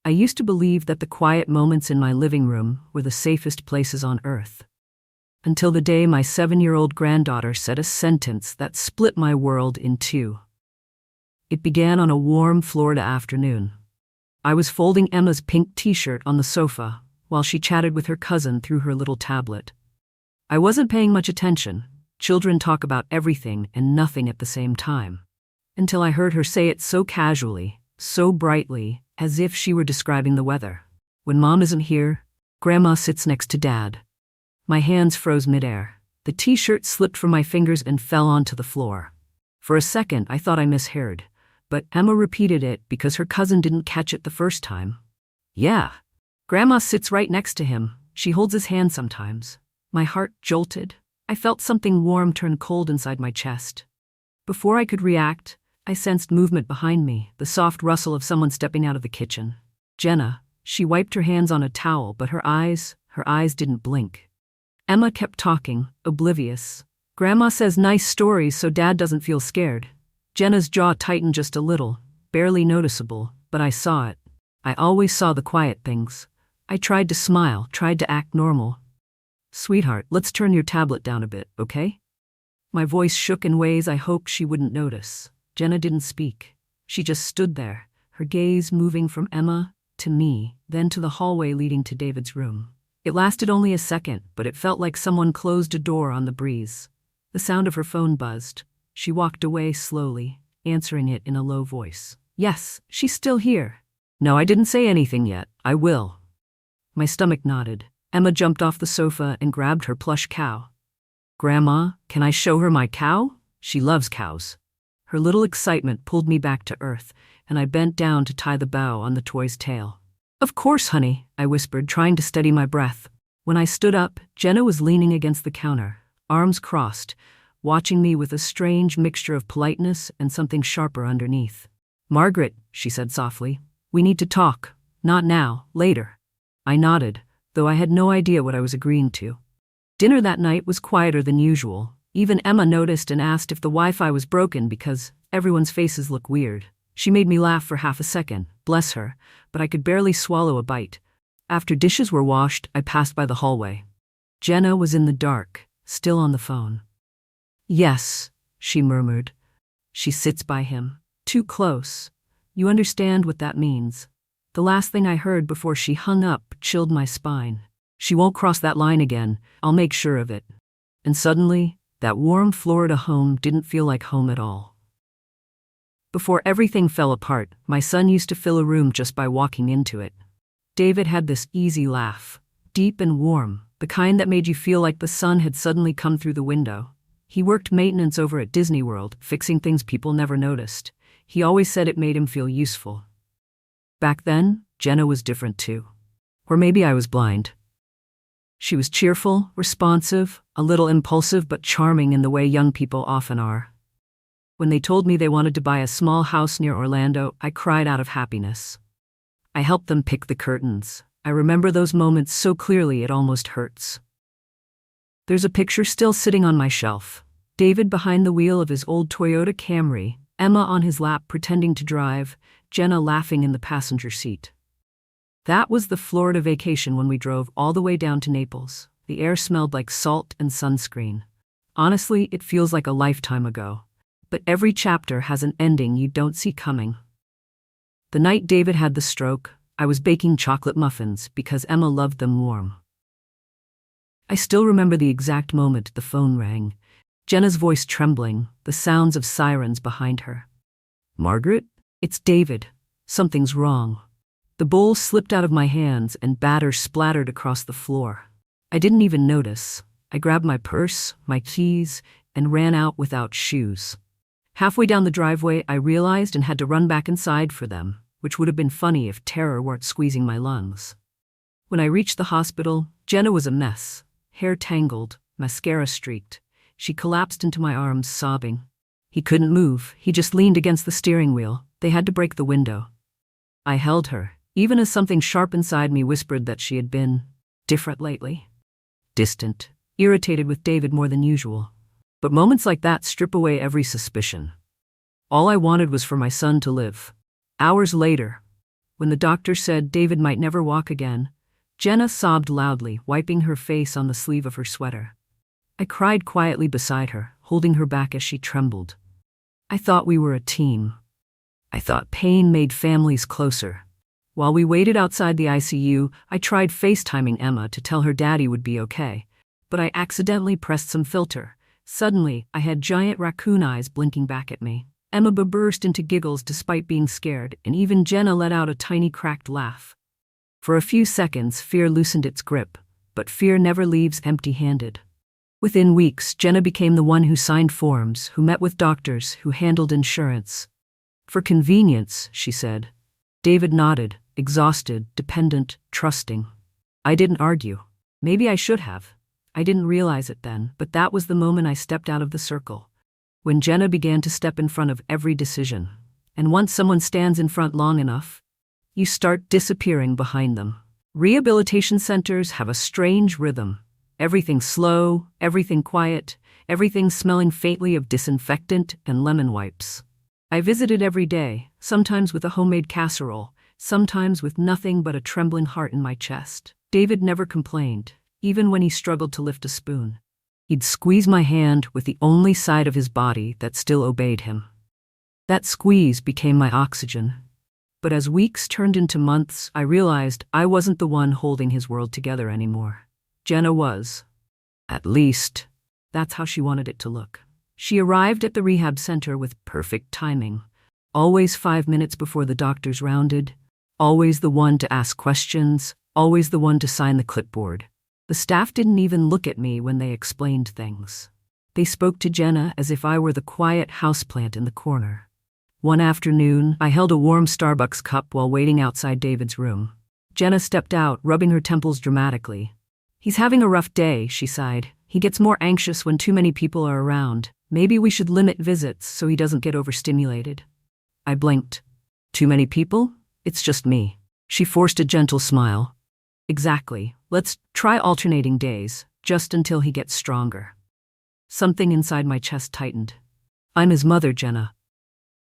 I used to believe that the quiet moments in my living room were the safest places on earth. Until the day my 7-year-old granddaughter said a sentence that split my world in two. It began on a warm Florida afternoon. I was folding Emma's pink t-shirt on the sofa while she chatted with her cousin through her little tablet. I wasn't paying much attention. Children talk about everything and nothing at the same time. Until I heard her say it so casually, so brightly, as if she were describing the weather. When Mom isn't here, Grandma sits next to Dad. My hands froze midair. The t-shirt slipped from my fingers and fell onto the floor. For a second, I thought I misheard, but Emma repeated it because her cousin didn't catch it the first time. Yeah. Grandma sits right next to him. She holds his hand sometimes. My heart jolted. I felt something warm turn cold inside my chest. Before I could react, I sensed movement behind me, the soft rustle of someone stepping out of the kitchen. Jenna. She wiped her hands on a towel, but her eyes didn't blink. Emma kept talking, oblivious. Grandma says nice stories so Dad doesn't feel scared. Jenna's jaw tightened just a little, barely noticeable, but I saw it. I always saw the quiet things. I tried to smile, tried to act normal. Sweetheart, let's turn your tablet down a bit, okay? My voice shook in ways I hoped she wouldn't notice. Jenna didn't speak. She just stood there, her gaze moving from Emma to me, then to the hallway leading to David's room. It lasted only a second, but it felt like someone closed a door on the breeze. The sound of her phone buzzed. She walked away slowly, answering it in a low voice. Yes, she's still here. No, I didn't say anything yet. I will. My stomach nodded. Emma jumped off the sofa and grabbed her plush cow. Grandma, can I show her my cow? She loves cows. Her little excitement pulled me back to earth, and I bent down to tie the bow on the toy's tail. Of course, honey, I whispered, trying to steady my breath. When I stood up, Jenna was leaning against the counter, arms crossed, watching me with a strange mixture of politeness and something sharper underneath. Margaret, she said softly, we need to talk. Not now, later. I nodded, though I had no idea what I was agreeing to. Dinner that night was quieter than usual. Even Emma noticed and asked if the Wi-Fi was broken because everyone's faces look weird. She made me laugh for half a second, bless her, but I could barely swallow a bite. After dishes were washed, I passed by the hallway. Jenna was in the dark, still on the phone. Yes, she murmured. She sits by him, too close. You understand what that means. The last thing I heard before she hung up chilled my spine. She won't cross that line again, I'll make sure of it. And suddenly, that warm Florida home didn't feel like home at all. Before everything fell apart, my son used to fill a room just by walking into it. David had this easy laugh, deep and warm, the kind that made you feel like the sun had suddenly come through the window. He worked maintenance over at Disney World, fixing things people never noticed. He always said it made him feel useful. Back then, Jenna was different too. Or maybe I was blind. She was cheerful, responsive, a little impulsive but charming in the way young people often are. When they told me they wanted to buy a small house near Orlando, I cried out of happiness. I helped them pick the curtains. I remember those moments so clearly it almost hurts. There's a picture still sitting on my shelf. David behind the wheel of his old Toyota Camry, Emma on his lap pretending to drive, Jenna laughing in the passenger seat. That was the Florida vacation when we drove all the way down to Naples. The air smelled like salt and sunscreen. Honestly, it feels like a lifetime ago. But every chapter has an ending you don't see coming. The night David had the stroke, I was baking chocolate muffins because Emma loved them warm. I still remember the exact moment the phone rang, Jenna's voice trembling, the sounds of sirens behind her. Margaret? It's David. Something's wrong. The bowl slipped out of my hands and batter splattered across the floor. I didn't even notice. I grabbed my purse, my keys, and ran out without shoes. Halfway down the driveway, I realized and had to run back inside for them, which would have been funny if terror weren't squeezing my lungs. When I reached the hospital, Jenna was a mess. Hair tangled, mascara streaked. She collapsed into my arms, sobbing. He couldn't move. He just leaned against the steering wheel. They had to break the window. I held her, even as something sharp inside me whispered that she had been different lately. Distant, irritated with David more than usual. But moments like that strip away every suspicion. All I wanted was for my son to live. Hours later, When the doctor said David might never walk again, Jenna sobbed loudly, wiping her face on the sleeve of her sweater. I cried quietly beside her, holding her back as she trembled. I thought we were a team. I thought pain made families closer. While we waited outside the ICU, I tried FaceTiming Emma to tell her daddy would be okay, but I accidentally pressed some filter. Suddenly, I had giant raccoon eyes blinking back at me. Emma burst into giggles despite being scared, and even Jenna let out a tiny cracked laugh. For a few seconds, fear loosened its grip, but fear never leaves empty-handed. Within weeks, Jenna became the one who signed forms, who met with doctors, who handled insurance. For convenience, she said. David nodded, exhausted, dependent, trusting. I didn't argue. Maybe I should have. I didn't realize it then, but that was the moment I stepped out of the circle. When Jenna began to step in front of every decision. And once someone stands in front long enough, you start disappearing behind them. Rehabilitation centers have a strange rhythm. Everything slow, everything quiet, everything smelling faintly of disinfectant and lemon wipes. I visited every day, sometimes with a homemade casserole, sometimes with nothing but a trembling heart in my chest. David never complained, even when he struggled to lift a spoon. He'd squeeze my hand with the only side of his body that still obeyed him. That squeeze became my oxygen. But as weeks turned into months, I realized I wasn't the one holding his world together anymore. Jenna was. At least, that's how she wanted it to look. She arrived at the rehab center with perfect timing. Always 5 minutes before the doctors rounded. Always the one to ask questions. Always the one to sign the clipboard. The staff didn't even look at me when they explained things. They spoke to Jenna as if I were the quiet houseplant in the corner. One afternoon, I held a warm Starbucks cup while waiting outside David's room. Jenna stepped out, rubbing her temples dramatically. He's having a rough day, she sighed. He gets more anxious when too many people are around. Maybe we should limit visits so he doesn't get overstimulated. I blinked. Too many people? It's just me. She forced a gentle smile. Exactly. Let's try alternating days, just until he gets stronger. Something inside my chest tightened. I'm his mother, Jenna.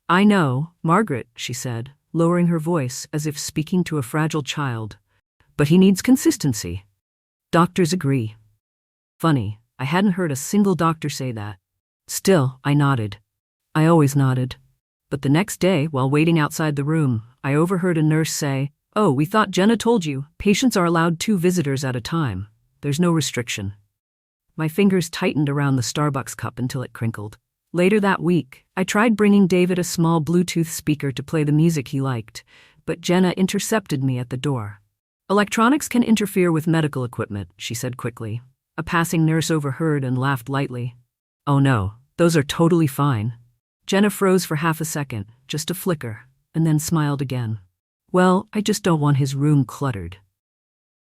I know, Margaret, she said, lowering her voice as if speaking to a fragile child. But he needs consistency. Doctors agree. Funny, I hadn't heard a single doctor say that. Still, I nodded. I always nodded. But the next day, while waiting outside the room, I overheard a nurse say, "Oh, we thought Jenna told you, patients are allowed 2 visitors at a time. There's no restriction." My fingers tightened around the Starbucks cup until it crinkled. Later that week, I tried bringing David a small Bluetooth speaker to play the music he liked, but Jenna intercepted me at the door. Electronics can interfere with medical equipment, she said quickly. A passing nurse overheard and laughed lightly. Oh no, those are totally fine. Jenna froze for half a second, just a flicker, and then smiled again. Well, I just don't want his room cluttered.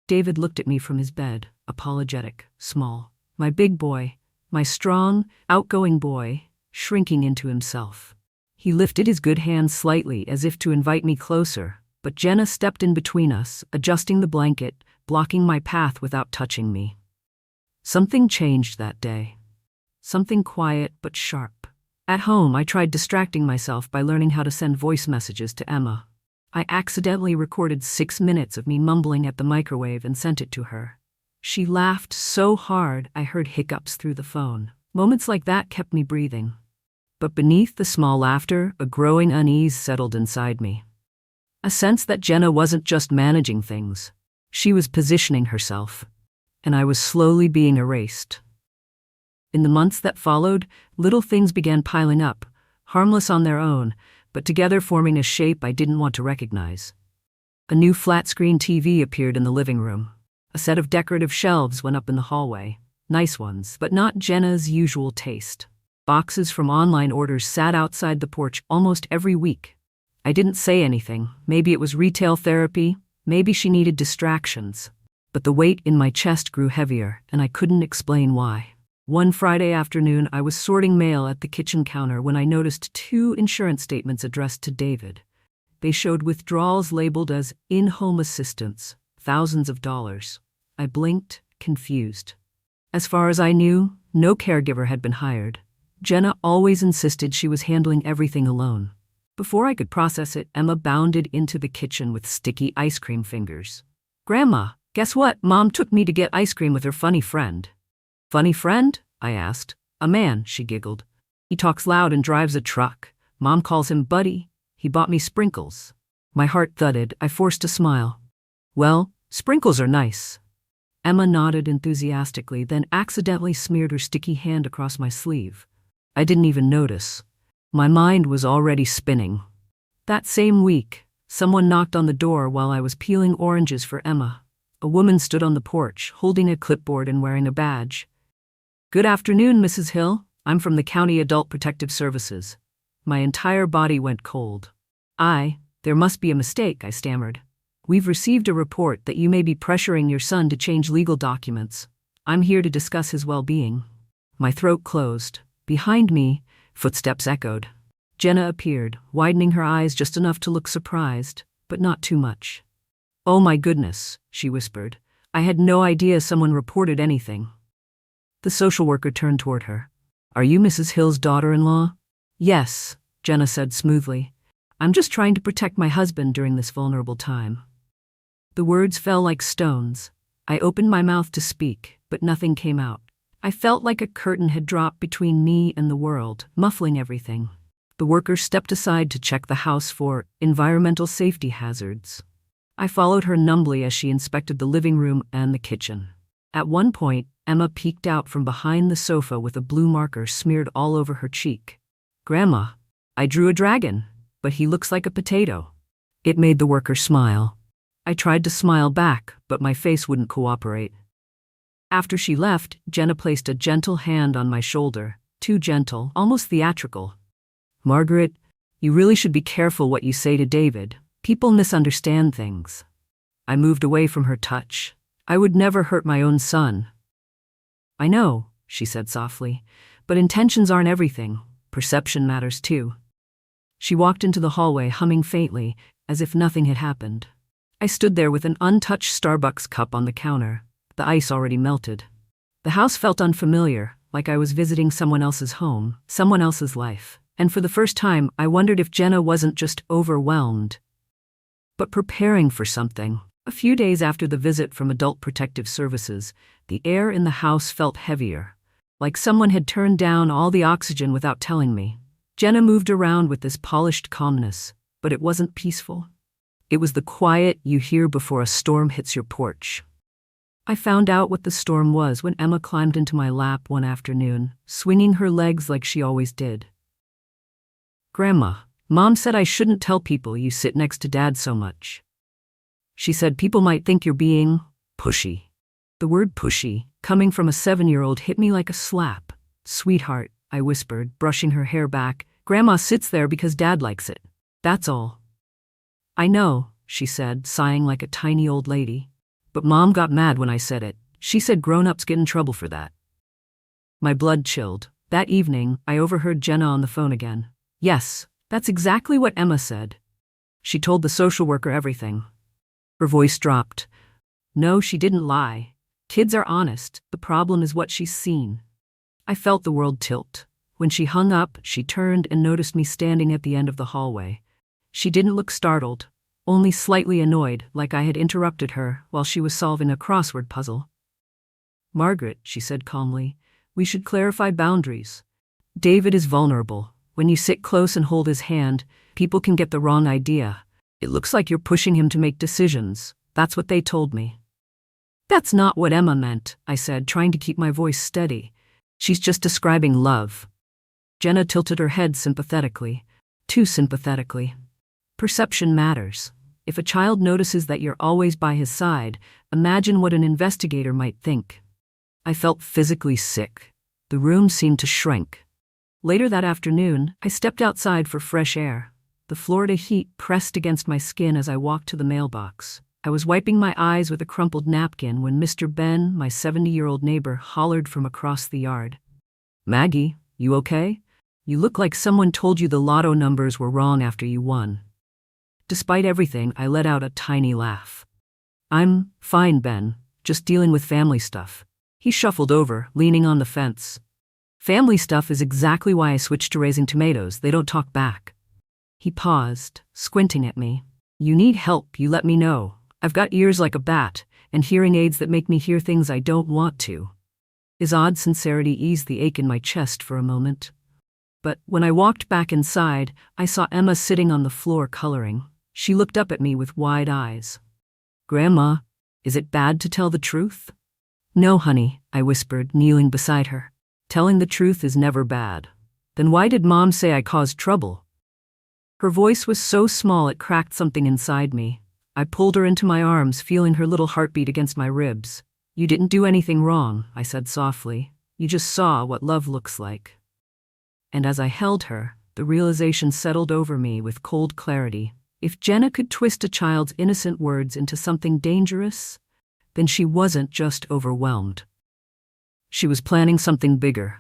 David looked at me from his bed, apologetic, small. My big boy, my strong, outgoing boy, shrinking into himself. He lifted his good hand slightly as if to invite me closer, but Jenna stepped in between us, adjusting the blanket, blocking my path without touching me. Something changed that day. Something quiet but sharp. At home, I tried distracting myself by learning how to send voice messages to Emma. I accidentally recorded 6 minutes of me mumbling at the microwave and sent it to her. She laughed so hard I heard hiccups through the phone. Moments like that kept me breathing. But beneath the small laughter, a growing unease settled inside me. A sense that Jenna wasn't just managing things. She was positioning herself. And I was slowly being erased. In the months that followed, little things began piling up, harmless on their own, but together forming a shape I didn't want to recognize. A new flat-screen TV appeared in the living room. A set of decorative shelves went up in the hallway. Nice ones, but not Jenna's usual taste. Boxes from online orders sat outside the porch almost every week. I didn't say anything. Maybe it was retail therapy. Maybe she needed distractions. But the weight in my chest grew heavier, and I couldn't explain why. One Friday afternoon, I was sorting mail at the kitchen counter when I noticed 2 insurance statements addressed to David. They showed withdrawals labeled as in-home assistance, thousands of dollars. I blinked, confused. As far as I knew, no caregiver had been hired. Jenna always insisted she was handling everything alone. Before I could process it, Emma bounded into the kitchen with sticky ice cream fingers. "Grandma, guess what? Mom took me to get ice cream with her funny friend." "Funny friend?" I asked. "A man," she giggled. "He talks loud and drives a truck. Mom calls him Buddy. He bought me sprinkles." My heart thudded. I forced a smile. "Well, sprinkles are nice." Emma nodded enthusiastically, then accidentally smeared her sticky hand across my sleeve. I didn't even notice. My mind was already spinning. That same week, someone knocked on the door while I was peeling oranges for Emma. A woman stood on the porch, holding a clipboard and wearing a badge. "Good afternoon, Mrs. Hill. I'm from the County Adult Protective Services." My entire body went cold. There must be a mistake," I stammered. "We've received a report that you may be pressuring your son to change legal documents. I'm here to discuss his well-being." My throat closed. Behind me, footsteps echoed. Jenna appeared, widening her eyes just enough to look surprised, but not too much. "Oh my goodness," she whispered. "I had no idea someone reported anything." The social worker turned toward her. "Are you Mrs. Hill's daughter-in-law?" "Yes," Jenna said smoothly. "I'm just trying to protect my husband during this vulnerable time." The words fell like stones. I opened my mouth to speak, but nothing came out. I felt like a curtain had dropped between me and the world, muffling everything. The worker stepped aside to check the house for environmental safety hazards. I followed her numbly as she inspected the living room and the kitchen. At one point, Emma peeked out from behind the sofa with a blue marker smeared all over her cheek. "Grandma, I drew a dragon, but he looks like a potato." It made the worker smile. I tried to smile back, but my face wouldn't cooperate. After she left, Jenna placed a gentle hand on my shoulder, too gentle, almost theatrical. "Margaret, you really should be careful what you say to David. People misunderstand things." I moved away from her touch. I would never hurt my own son. "I know," she said softly, "but intentions aren't everything. Perception matters too." She walked into the hallway humming faintly, as if nothing had happened. I stood there with an untouched Starbucks cup on the counter, the ice already melted. The house felt unfamiliar, like I was visiting someone else's home, someone else's life. And for the first time, I wondered if Jenna wasn't just overwhelmed, but preparing for something. A few days after the visit from Adult Protective Services, the air in the house felt heavier, like someone had turned down all the oxygen without telling me. Jenna moved around with this polished calmness, but it wasn't peaceful. It was the quiet you hear before a storm hits your porch. I found out what the storm was when Emma climbed into my lap one afternoon, swinging her legs like she always did. "Grandma, Mom said I shouldn't tell people you sit next to Dad so much. She said people might think you're being pushy." The word pushy, coming from a 7-year-old, hit me like a slap. "Sweetheart," I whispered, brushing her hair back, "Grandma sits there because Dad likes it. That's all." "I know," she said, sighing like a tiny old lady. "But Mom got mad when I said it. She said grown-ups get in trouble for that." My blood chilled. That evening, I overheard Jenna on the phone again. "Yes, that's exactly what Emma said. She told the social worker everything." Her voice dropped. "No, she didn't lie. Kids are honest. The problem is what she's seen." I felt the world tilt. When she hung up, she turned and noticed me standing at the end of the hallway. She didn't look startled, only slightly annoyed, like I had interrupted her while she was solving a crossword puzzle. "Margaret," she said calmly, "we should clarify boundaries. David is vulnerable. When you sit close and hold his hand, people can get the wrong idea. It looks like you're pushing him to make decisions. That's what they told me." "That's not what Emma meant," I said, trying to keep my voice steady. "She's just describing love." Jenna tilted her head sympathetically, too sympathetically. "Perception matters. If a child notices that you're always by his side, imagine what an investigator might think." I felt physically sick. The room seemed to shrink. Later that afternoon, I stepped outside for fresh air. The Florida heat pressed against my skin as I walked to the mailbox. I was wiping my eyes with a crumpled napkin when Mr. Ben, my 70-year-old neighbor, hollered from across the yard. "Maggie, you okay? You look like someone told you the lotto numbers were wrong after you won." Despite everything, I let out a tiny laugh. "I'm fine, Ben, just dealing with family stuff." He shuffled over, leaning on the fence. "Family stuff is exactly why I switched to raising tomatoes. They don't talk back." He paused, squinting at me. You need help, you let me know. I've got ears like a bat, and hearing aids that make me hear things I don't want to. His odd sincerity eased the ache in my chest for a moment. But when I walked back inside, I saw Emma sitting on the floor coloring. She looked up at me with wide eyes. Grandma, is it bad to tell the truth? No, honey, I whispered, kneeling beside her. Telling the truth is never bad. Then why did Mom say I caused trouble? Her voice was so small it cracked something inside me. I pulled her into my arms, feeling her little heartbeat against my ribs. You didn't do anything wrong, I said softly. You just saw what love looks like. And as I held her, the realization settled over me with cold clarity. If Jenna could twist a child's innocent words into something dangerous, then she wasn't just overwhelmed. She was planning something bigger.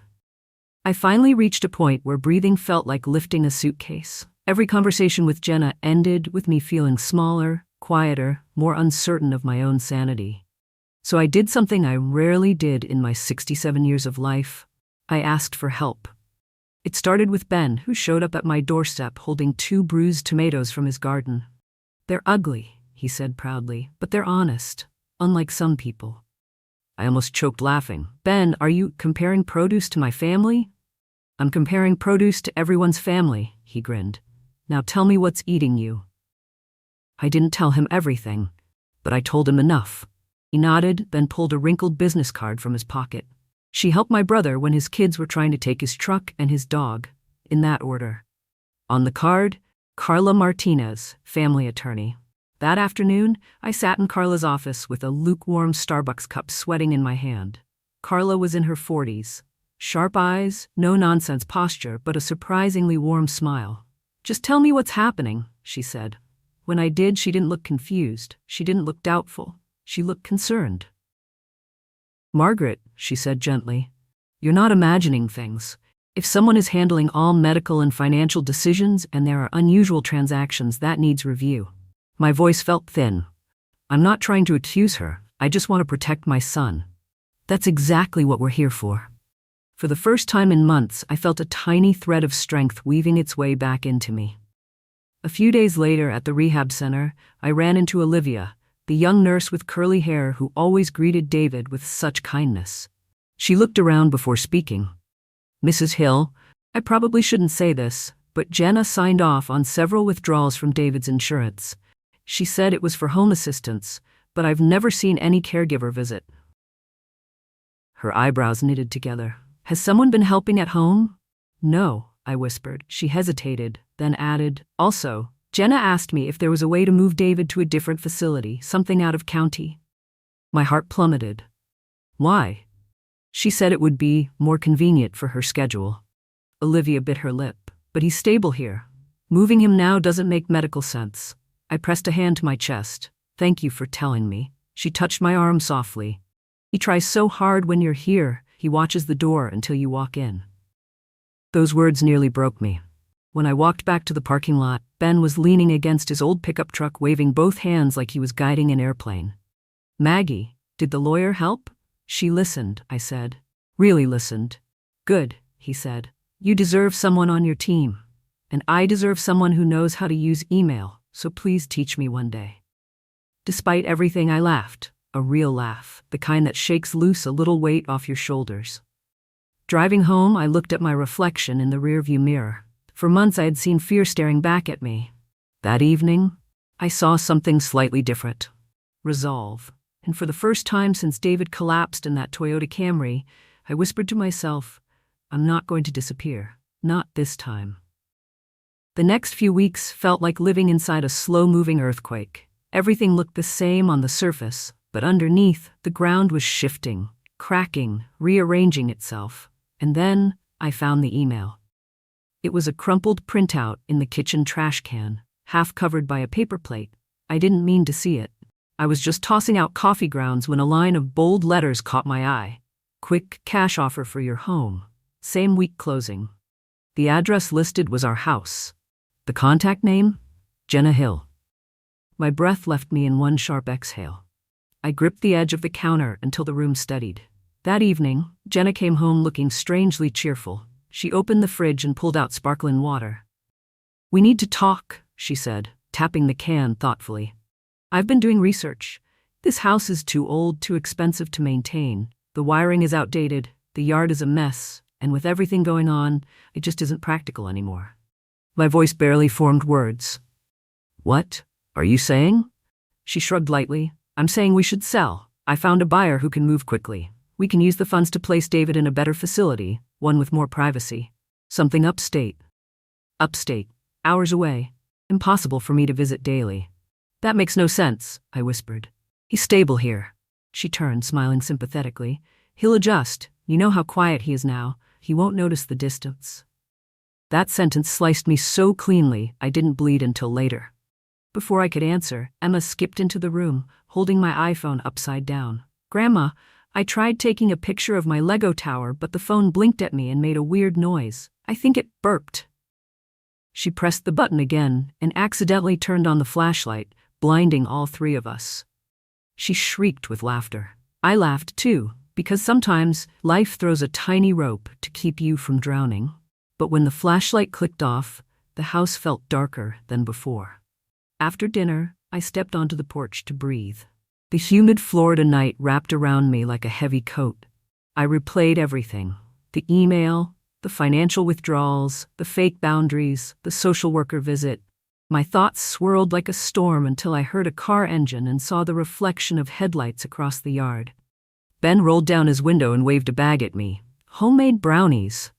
I finally reached a point where breathing felt like lifting a suitcase. Every conversation with Jenna ended with me feeling smaller, quieter, more uncertain of my own sanity. So I did something I rarely did in my 67 years of life. I asked for help. It started with Ben, who showed up at my doorstep holding 2 bruised tomatoes from his garden. They're ugly, he said proudly, but they're honest, unlike some people. I almost choked laughing. Ben, are you comparing produce to my family? I'm comparing produce to everyone's family, he grinned. Now tell me what's eating you. I didn't tell him everything, but I told him enough. He nodded, then pulled a wrinkled business card from his pocket. She helped my brother when his kids were trying to take his truck and his dog, in that order. On the card, Carla Martinez, family attorney. That afternoon, I sat in Carla's office with a lukewarm Starbucks cup sweating in my hand. Carla was in her 40s. Sharp eyes, no-nonsense posture, but a surprisingly warm smile. Just tell me what's happening, she said. When I did, she didn't look confused. She didn't look doubtful. She looked concerned. Margaret, she said gently, you're not imagining things. If someone is handling all medical and financial decisions and there are unusual transactions, that needs review. My voice felt thin. I'm not trying to accuse her. I just want to protect my son. That's exactly what we're here for. For the first time in months, I felt a tiny thread of strength weaving its way back into me. A few days later at the rehab center, I ran into Olivia, the young nurse with curly hair who always greeted David with such kindness. She looked around before speaking. Mrs. Hill, I probably shouldn't say this, but Jenna signed off on several withdrawals from David's insurance. She said it was for home assistance, but I've never seen any caregiver visit. Her eyebrows knitted together. Has someone been helping at home? No, I whispered. She hesitated, then added, also, Jenna asked me if there was a way to move David to a different facility, something out of county. My heart plummeted. Why? She said it would be more convenient for her schedule. Olivia bit her lip. But he's stable here. Moving him now doesn't make medical sense. I pressed a hand to my chest. Thank you for telling me. She touched my arm softly. He tries so hard when you're here. He watches the door until you walk in. Those words nearly broke me. When I walked back to the parking lot, Ben was leaning against his old pickup truck, waving both hands like he was guiding an airplane. Maggie, did the lawyer help? She listened, I said. Really listened. Good, he said. You deserve someone on your team. And I deserve someone who knows how to use email, so please teach me one day. Despite everything, I laughed. A real laugh, the kind that shakes loose a little weight off your shoulders. Driving home, I looked at my reflection in the rearview mirror. For months I had seen fear staring back at me. That evening, I saw something slightly different. Resolve. And for the first time since David collapsed in that Toyota Camry, I whispered to myself, I'm not going to disappear. Not this time. The next few weeks felt like living inside a slow-moving earthquake. Everything looked the same on the surface, but underneath, the ground was shifting, cracking, rearranging itself. And then I found the email. It was a crumpled printout in the kitchen trash can, half covered by a paper plate. I didn't mean to see it. I was just tossing out coffee grounds when a line of bold letters caught my eye. Quick cash offer for your home. Same week closing. The address listed was our house. The contact name? Jenna Hill. My breath left me in one sharp exhale. I gripped the edge of the counter until the room steadied. That evening, Jenna came home looking strangely cheerful. She opened the fridge and pulled out sparkling water. "We need to talk," she said, tapping the can thoughtfully. "I've been doing research. This house is too old, too expensive to maintain. The wiring is outdated, the yard is a mess, and with everything going on, it just isn't practical anymore." My voice barely formed words. "What are you saying?" She shrugged lightly. "I'm saying we should sell. I found a buyer who can move quickly. We can use the funds to place David in a better facility, one with more privacy. Something upstate." "Upstate. Hours away. Impossible for me to visit daily." "That makes no sense," I whispered. "He's stable here." She turned, smiling sympathetically. "He'll adjust. You know how quiet he is now. He won't notice the distance." That sentence sliced me so cleanly I didn't bleed until later. Before I could answer, Emma skipped into the room, holding my iPhone upside down. "Grandma, I tried taking a picture of my Lego tower, but the phone blinked at me and made a weird noise. I think it burped." She pressed the button again and accidentally turned on the flashlight, blinding all three of us. She shrieked with laughter. I laughed too, because sometimes life throws a tiny rope to keep you from drowning. But when the flashlight clicked off, the house felt darker than before. After dinner, I stepped onto the porch to breathe. The humid Florida night wrapped around me like a heavy coat. I replayed everything: the email, the financial withdrawals, the fake boundaries, the social worker visit. My thoughts swirled like a storm until I heard a car engine and saw the reflection of headlights across the yard. Ben rolled down his window and waved a bag at me. "Homemade brownies."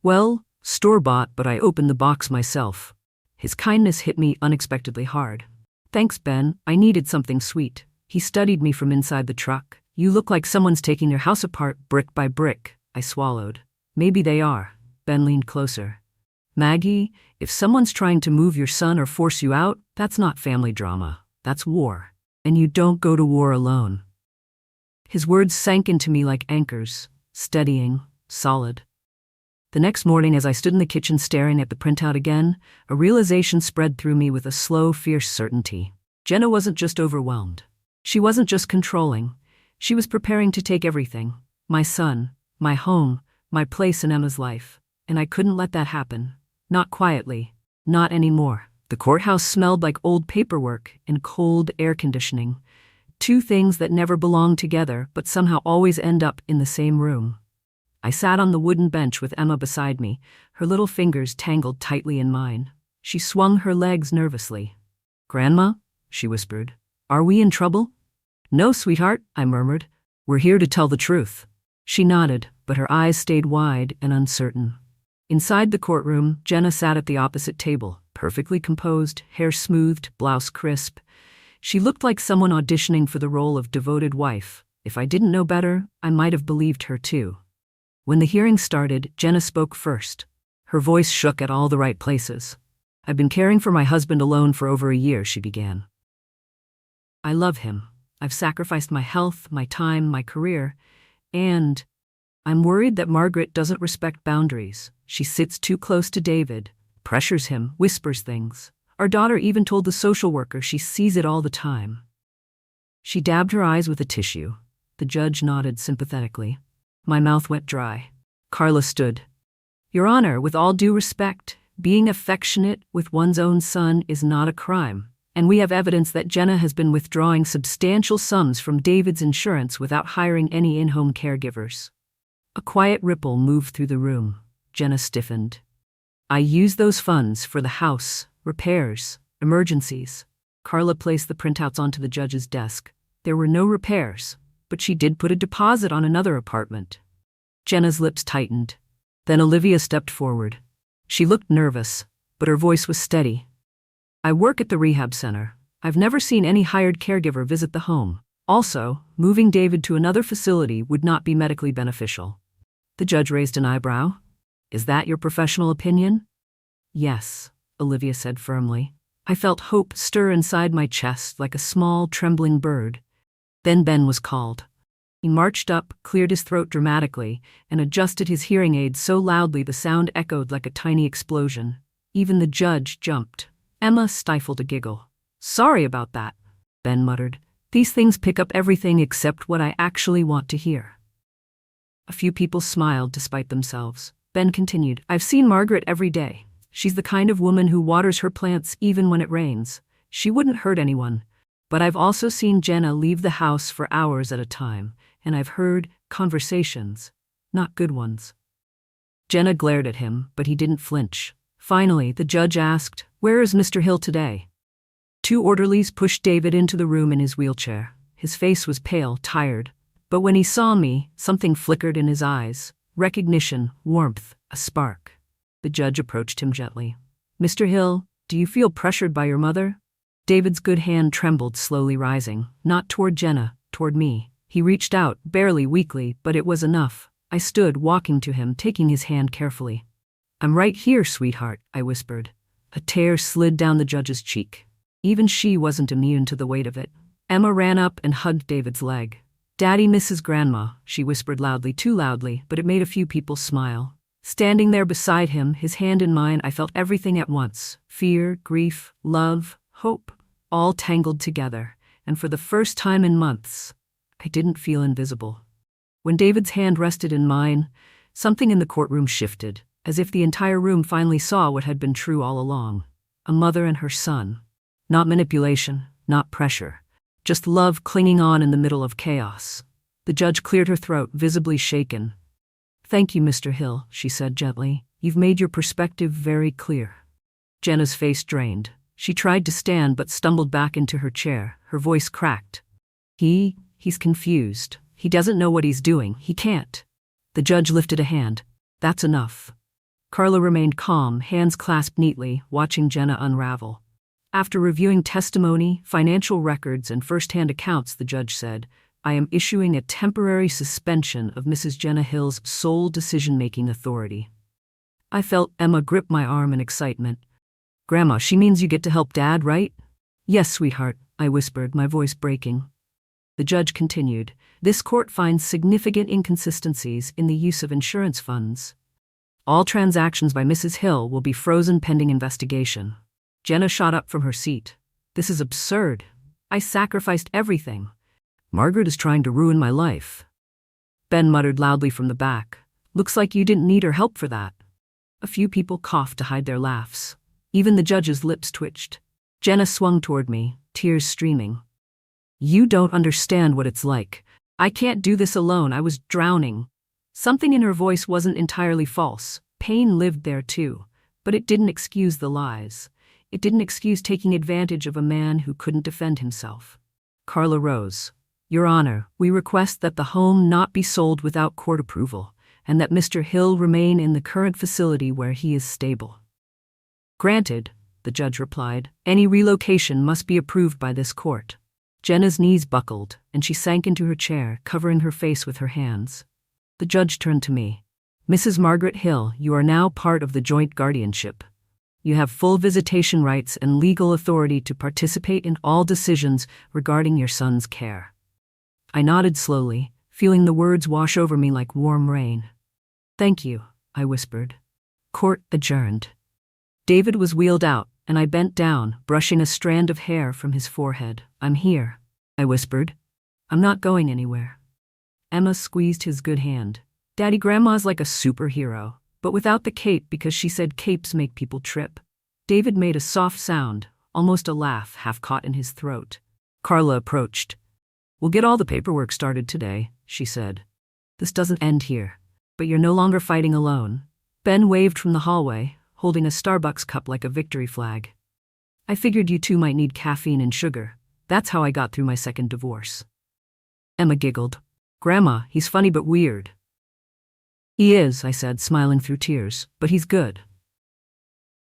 Well, store-bought, but I opened the box myself. His kindness hit me unexpectedly hard. "Thanks, Ben. I needed something sweet." He studied me from inside the truck. "You look like someone's taking their house apart brick by brick." I swallowed. "Maybe they are." Ben leaned closer. "Maggie, if someone's trying to move your son or force you out, that's not family drama. That's war. And you don't go to war alone." His words sank into me like anchors, steadying, solid. The next morning, as I stood in the kitchen staring at the printout again, a realization spread through me with a slow, fierce certainty. Jenna wasn't just overwhelmed. She wasn't just controlling. She was preparing to take everything: my son, my home, my place in Emma's life. And I couldn't let that happen. Not quietly. Not anymore. The courthouse smelled like old paperwork and cold air conditioning. Two things that never belong together but somehow always end up in the same room. I sat on the wooden bench with Emma beside me, her little fingers tangled tightly in mine. She swung her legs nervously. "Grandma," she whispered, "are we in trouble?" "No, sweetheart," I murmured. "We're here to tell the truth." She nodded, but her eyes stayed wide and uncertain. Inside the courtroom, Jenna sat at the opposite table, perfectly composed, hair smoothed, blouse crisp. She looked like someone auditioning for the role of devoted wife. If I didn't know better, I might have believed her too. When the hearing started, Jenna spoke first. Her voice shook at all the right places. "I've been caring for my husband alone for over a year," she began. "I love him. I've sacrificed my health, my time, my career, and I'm worried that Margaret doesn't respect boundaries. She sits too close to David, pressures him, whispers things. Our daughter even told the social worker she sees it all the time." She dabbed her eyes with a tissue. The judge nodded sympathetically. My mouth went dry. Carla stood. "Your Honor, with all due respect, being affectionate with one's own son is not a crime, and we have evidence that Jenna has been withdrawing substantial sums from David's insurance without hiring any in-home caregivers." A quiet ripple moved through the room. Jenna stiffened. "I use those funds for the house, repairs, emergencies." Carla placed the printouts onto the judge's desk. There were no repairs, but she did put a deposit on another apartment. Jenna's lips tightened. Then Olivia stepped forward. She looked nervous, but her voice was steady. "I work at the rehab center. I've never seen any hired caregiver visit the home. Also, moving David to another facility would not be medically beneficial." The judge raised an eyebrow. "Is that your professional opinion?" "Yes," Olivia said firmly. I felt hope stir inside my chest like a small, trembling bird. Then Ben was called. He marched up, cleared his throat dramatically, and adjusted his hearing aid so loudly the sound echoed like a tiny explosion. Even the judge jumped. Emma stifled a giggle. "Sorry about that," Ben muttered. "These things pick up everything except what I actually want to hear." A few people smiled despite themselves. Ben continued, "I've seen Margaret every day. She's the kind of woman who waters her plants even when it rains. She wouldn't hurt anyone. But I've also seen Jenna leave the house for hours at a time, and I've heard conversations, not good ones." Jenna glared at him, but he didn't flinch. Finally, the judge asked, "Where is Mr. Hill today?" 2 orderlies pushed David into the room in his wheelchair. His face was pale, tired. But when he saw me, something flickered in his eyes. Recognition, warmth, a spark. The judge approached him gently. "Mr. Hill, do you feel pressured by your mother?" David's good hand trembled, slowly rising, not toward Jenna, toward me. He reached out, barely, weakly, but it was enough. I stood, walking to him, taking his hand carefully. "I'm right here, sweetheart," I whispered. A tear slid down the judge's cheek. Even she wasn't immune to the weight of it. Emma ran up and hugged David's leg. "Daddy misses Grandma," she whispered loudly, too loudly, but it made a few people smile. Standing there beside him, his hand in mine, I felt everything at once. Fear, grief, love, hope, all tangled together. And for the first time in months, I didn't feel invisible. When David's hand rested in mine, something in the courtroom shifted, as if the entire room finally saw what had been true all along. A mother and her son. Not manipulation, not pressure. Just love clinging on in the middle of chaos. The judge cleared her throat, visibly shaken. "Thank you, Mr. Hill," she said gently. "You've made your perspective very clear." Jenna's face drained. She tried to stand but stumbled back into her chair. Her voice cracked. He's confused. He doesn't know what he's doing. He can't." The judge lifted a hand. "That's enough." Carla remained calm, hands clasped neatly, watching Jenna unravel. After reviewing testimony, financial records, and first-hand accounts, the judge said, "I am issuing a temporary suspension of Mrs. Jenna Hill's sole decision-making authority." I felt Emma grip my arm in excitement. "Grandma, she means you get to help Dad, right?" "Yes, sweetheart," I whispered, my voice breaking. The judge continued, "This court finds significant inconsistencies in the use of insurance funds. All transactions by Mrs. Hill will be frozen pending investigation." Jenna shot up from her seat. "This is absurd. I sacrificed everything. Margaret is trying to ruin my life." Ben muttered loudly from the back. "Looks like you didn't need her help for that." A few people coughed to hide their laughs. Even the judge's lips twitched. Jenna swung toward me, tears streaming. "You don't understand what it's like. I can't do this alone. I was drowning." Something in her voice wasn't entirely false. Pain lived there too, but it didn't excuse the lies. It didn't excuse taking advantage of a man who couldn't defend himself. Carla rose. "Your Honor, we request that the home not be sold without court approval, and that Mr. Hill remain in the current facility where he is stable." "Granted," the judge replied. "Any relocation must be approved by this court." Jenna's knees buckled, and she sank into her chair, covering her face with her hands. The judge turned to me. "Mrs. Margaret Hill, you are now part of the joint guardianship. You have full visitation rights and legal authority to participate in all decisions regarding your son's care." I nodded slowly, feeling the words wash over me like warm rain. "Thank you," I whispered. Court adjourned. David was wheeled out, and I bent down, brushing a strand of hair from his forehead. "I'm here," I whispered. "I'm not going anywhere." Emma squeezed his good hand. "Daddy, Grandma's like a superhero, but without the cape because she said capes make people trip." David made a soft sound, almost a laugh, half caught in his throat. Carla approached. "We'll get all the paperwork started today," she said. "This doesn't end here, but you're no longer fighting alone." Ben waved from the hallway, holding a Starbucks cup like a victory flag. "I figured you two might need caffeine and sugar. That's how I got through my second divorce." Emma giggled. "Grandma, he's funny but weird." "He is," I said, smiling through tears, "but he's good."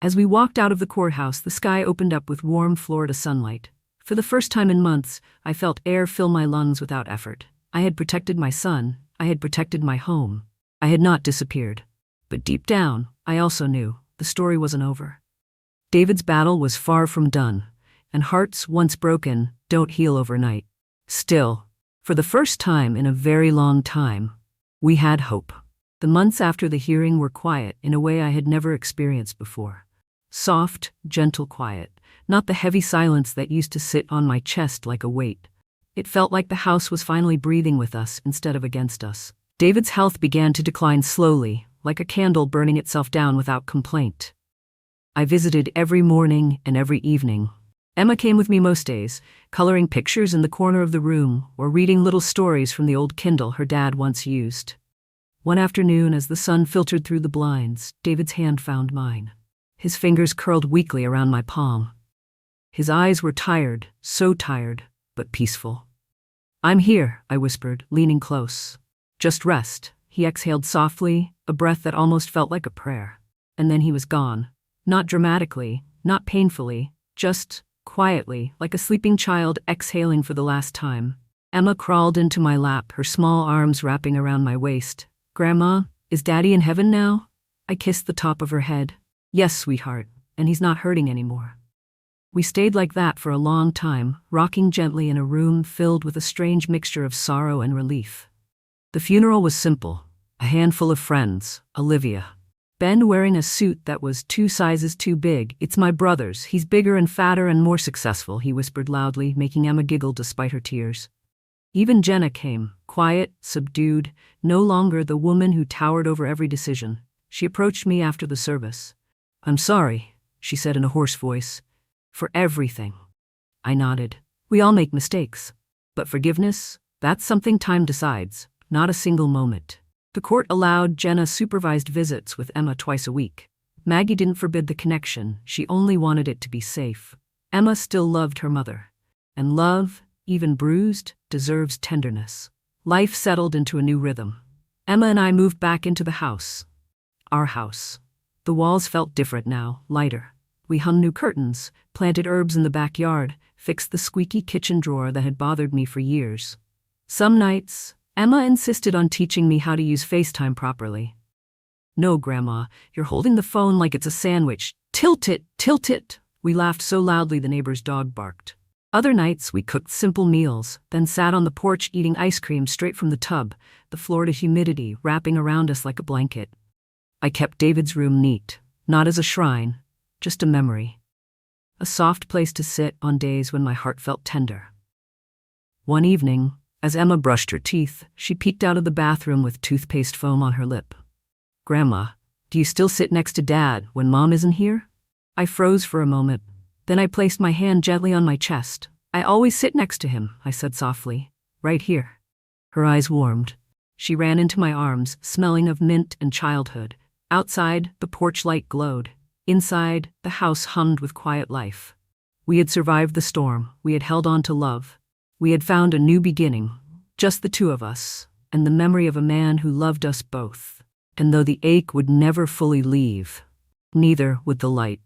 As we walked out of the courthouse, the sky opened up with warm Florida sunlight. For the first time in months, I felt air fill my lungs without effort. I had protected my son. I had protected my home. I had not disappeared. But deep down, I also knew the story wasn't over. David's battle was far from done, and hearts once broken don't heal overnight. Still, for the first time in a very long time, we had hope. The months after the hearing were quiet in a way I had never experienced before. Soft, gentle quiet, not the heavy silence that used to sit on my chest like a weight. It felt like the house was finally breathing with us instead of against us. David's health began to decline slowly, like a candle burning itself down without complaint. I visited every morning and every evening. Emma came with me most days, coloring pictures in the corner of the room or reading little stories from the old Kindle her dad once used. One afternoon, as the sun filtered through the blinds, David's hand found mine. His fingers curled weakly around my palm. His eyes were tired, so tired, but peaceful. "I'm here," I whispered, leaning close. "Just rest." He exhaled softly, a breath that almost felt like a prayer. And then he was gone. Not dramatically, not painfully, just quietly, like a sleeping child exhaling for the last time. Emma crawled into my lap, her small arms wrapping around my waist. "Grandma, is Daddy in heaven now?" I kissed the top of her head. "Yes, sweetheart, and he's not hurting anymore." We stayed like that for a long time, rocking gently in a room filled with a strange mixture of sorrow and relief. The funeral was simple. A handful of friends, Olivia. Ben wearing a suit that was 2 sizes too big. "It's my brother's. He's bigger and fatter and more successful," he whispered loudly, making Emma giggle despite her tears. Even Jenna came, quiet, subdued, no longer the woman who towered over every decision. She approached me after the service. "I'm sorry," she said in a hoarse voice. "For everything." I nodded. "We all make mistakes. But forgiveness? That's something time decides, not a single moment." The court allowed Jenna supervised visits with Emma twice a week. Maggie didn't forbid the connection, she only wanted it to be safe. Emma still loved her mother. And love, even bruised, deserves tenderness. Life settled into a new rhythm. Emma and I moved back into the house. Our house. The walls felt different now, lighter. We hung new curtains, planted herbs in the backyard, fixed the squeaky kitchen drawer that had bothered me for years. Some nights, Emma insisted on teaching me how to use FaceTime properly. "No, Grandma, you're holding the phone like it's a sandwich. Tilt it, tilt it." We laughed so loudly the neighbor's dog barked. Other nights, we cooked simple meals, then sat on the porch eating ice cream straight from the tub, the Florida humidity wrapping around us like a blanket. I kept David's room neat, not as a shrine, just a memory. A soft place to sit on days when my heart felt tender. One evening, as Emma brushed her teeth, she peeked out of the bathroom with toothpaste foam on her lip. "Grandma, do you still sit next to Dad when Mom isn't here?" I froze for a moment. Then I placed my hand gently on my chest. "I always sit next to him," I said softly. "Right here." Her eyes warmed. She ran into my arms, smelling of mint and childhood. Outside, the porch light glowed. Inside, the house hummed with quiet life. We had survived the storm. We had held on to love. We had found a new beginning, just the two of us, and the memory of a man who loved us both. And though the ache would never fully leave, neither would the light.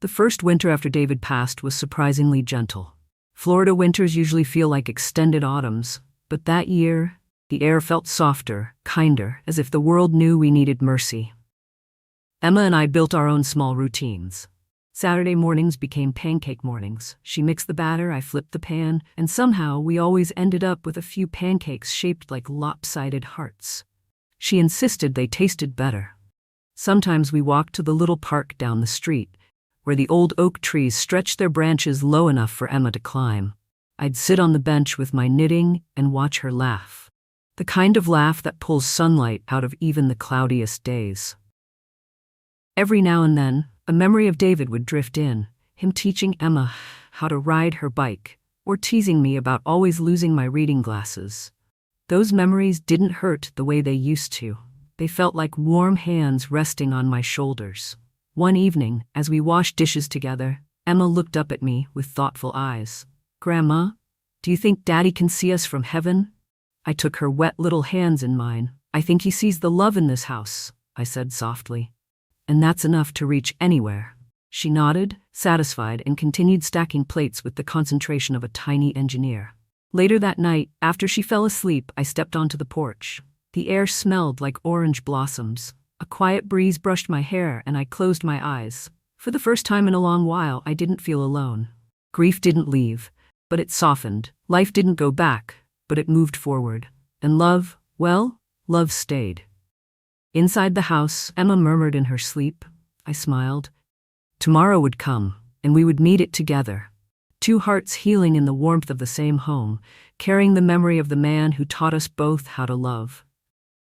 The first winter after David passed was surprisingly gentle. Florida winters usually feel like extended autumns, but that year, the air felt softer, kinder, as if the world knew we needed mercy. Emma and I built our own small routines. Saturday mornings became pancake mornings. She mixed the batter, I flipped the pan, and somehow we always ended up with a few pancakes shaped like lopsided hearts. She insisted they tasted better. Sometimes we walked to the little park down the street, where the old oak trees stretched their branches low enough for Emma to climb. I'd sit on the bench with my knitting and watch her laugh. The kind of laugh that pulls sunlight out of even the cloudiest days. Every now and then, a memory of David would drift in, him teaching Emma how to ride her bike, or teasing me about always losing my reading glasses. Those memories didn't hurt the way they used to. They felt like warm hands resting on my shoulders. One evening, as we washed dishes together, Emma looked up at me with thoughtful eyes. "Grandma, do you think Daddy can see us from heaven?" I took her wet little hands in mine. "I think he sees the love in this house," I said softly. "And that's enough to reach anywhere." She nodded, satisfied, and continued stacking plates with the concentration of a tiny engineer. Later that night, after she fell asleep, I stepped onto the porch. The air smelled like orange blossoms. A quiet breeze brushed my hair, and I closed my eyes. For the first time in a long while, I didn't feel alone. Grief didn't leave, but it softened. Life didn't go back, but it moved forward. And love, well, love stayed. Inside the house, Emma murmured in her sleep. I smiled. Tomorrow would come, and we would meet it together. Two hearts healing in the warmth of the same home, carrying the memory of the man who taught us both how to love.